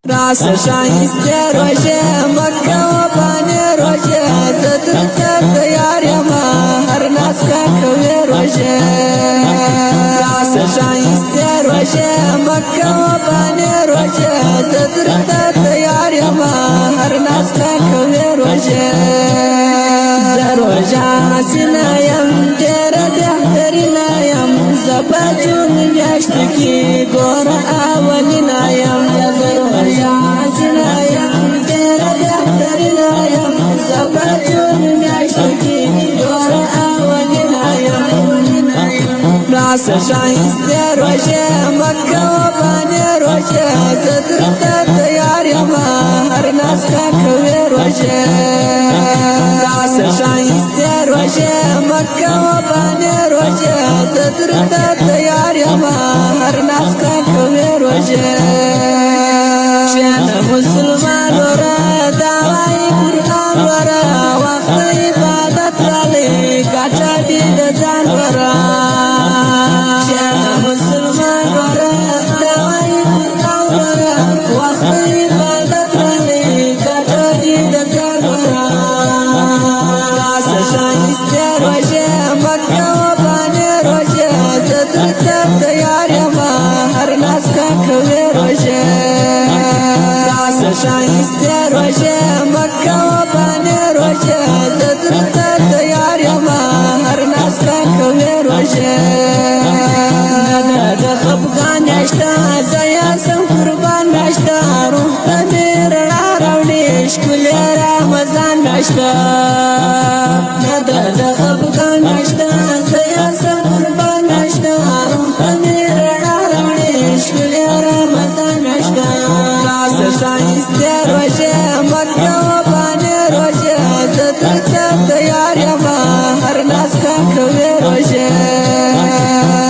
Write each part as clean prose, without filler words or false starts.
راس شایسته روژه مکه و بانی روژه تدرت تیار یما هر ناس که کوی روژه راس شایسته روژه مکه و بانی روژه تدرت تیار یما هر ناس که کوی روژه زروژه سینایم دیر دهترینایم زبجون میاشتکی گور اولینایم راس شایسته روژه مکه و بانی روژه تدرت تیار یما هر ناس که کوی روژه راس شایسته روژه مکه و بانی روژه تدرت تیار یما هر ناس که کوی روژه شیخ مسلمان ورا دعوی قرآن ورا وقت عبادت رالی گاچا دید زان ورا شایسته روژه مکه و بانی روژه تدرت تیار یما هر ناس که کوی روژه د خفګان نشته زیا سم قربان نشته روح ته مې رڼا راوړي ښکلی رمضان نشته د خفګان نشته زیا سم قربان نشته روح ته مې رڼا راوړي ښکلی رمضان نشته شایسته روژه مکه و بانی روژه تدرت تیار یما هر ناس که کوی روژه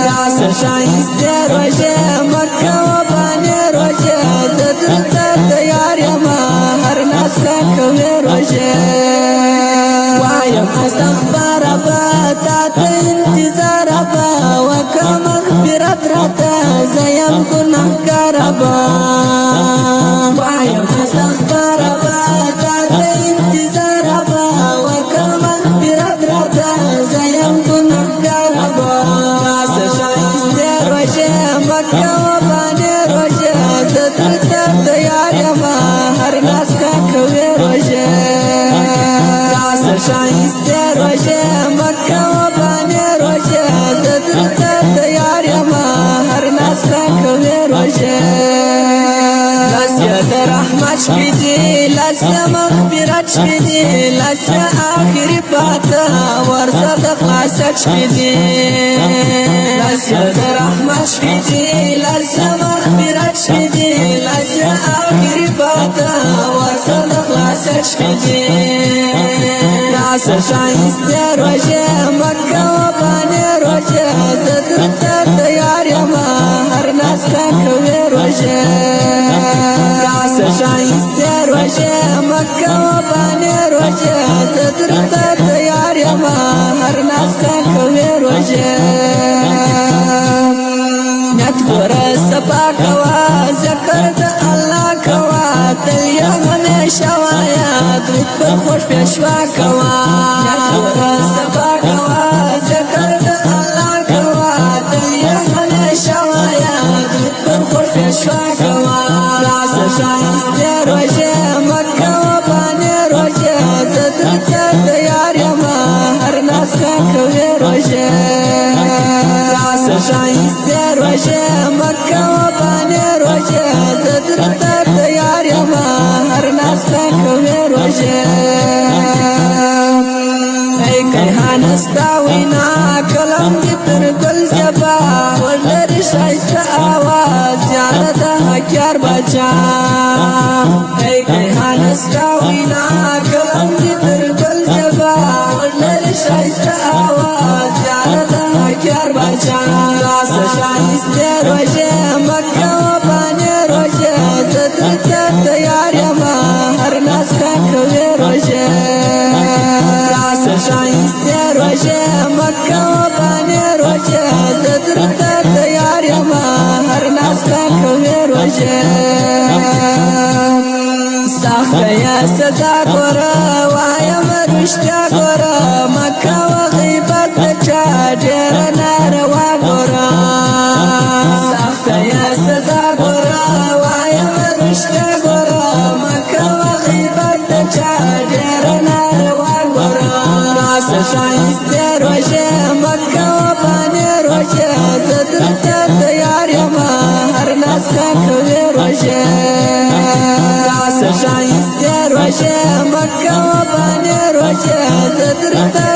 راس شایسته روژه مکه و بانی روژه تدرت تیار یما هر ناس که کوی روژه وایم استغفار با تا انتظار با وکه مغفرت راته زیم گناهکار با وایم استغفار با تا انتظار با وکه مغفرت راته زیم گناهکار با راس شایسته روژه مکه و بانی روژه تدرت تیار یما هر ناس که کوی روژه راس شایسته روژه مکه و بانی روژه تدرت تیار یما هر ناس که کوی روژه لسه رحمت شپیدی لسه مغفرت شپیدی لسه آخری پاتا ورسه د خلاصت شپیدی لسه رحمت شپیدی لسه مغفرت شپیدی لسه آخری پاتا ورسه د خلاصت شپیدی راس شایسته روژه مکه و بانی روژه تدرت تیار یما هر ناس که کوی روژه راس شایسته روژه مکه و بانی روژه تدرت تیار یما هر ناس که کوی روژه نیت ګوره صفا کوا ذکر د الله کوا تل یې همیشه وایه درود پر خوش پیشوا کوا نیت ګوره صفا کوا ذکر د الله کوا تل یې همیشه وایه درود پر خوش پیشوا کوا راس شایسته روژه مکه و بانی روژه تدرت تیار یما هر ناس که کوی روژه راس شایسته روژه مکه و بانی روژه تدرت تیار یما هر ناس که کوی روژه ای کیهان ستا وینا کلم دی پر گل جبا ولری شایسته آواز یاره د حکیار بچا ای کیهان ستا وینا کلم دی پر گل جبا ولری شایسته آواز یاره د حکیار بچا راس شایسته روژه مکه و بانی روژه تدرت تیار یما هر ناس که کوی روژه راس شایسته روژه مکه و بانی روژه تدرت تیار یما هر ناس که کوی روژه سخته یا سزا ګوره وایم رښتیا ګوره مکه و غیبت د چا ډېره ناروا ګوره سخته یا سزا ګوره وایم رښتیا ګوره مکه و غیبت د چا ډېره ناروا ګوره ناسه ښایستې روژې مکه و باندې روژې زه درته تیار یم هر ناسته کوې روژې ښایسته روژې مکه و باندې روژې زه درته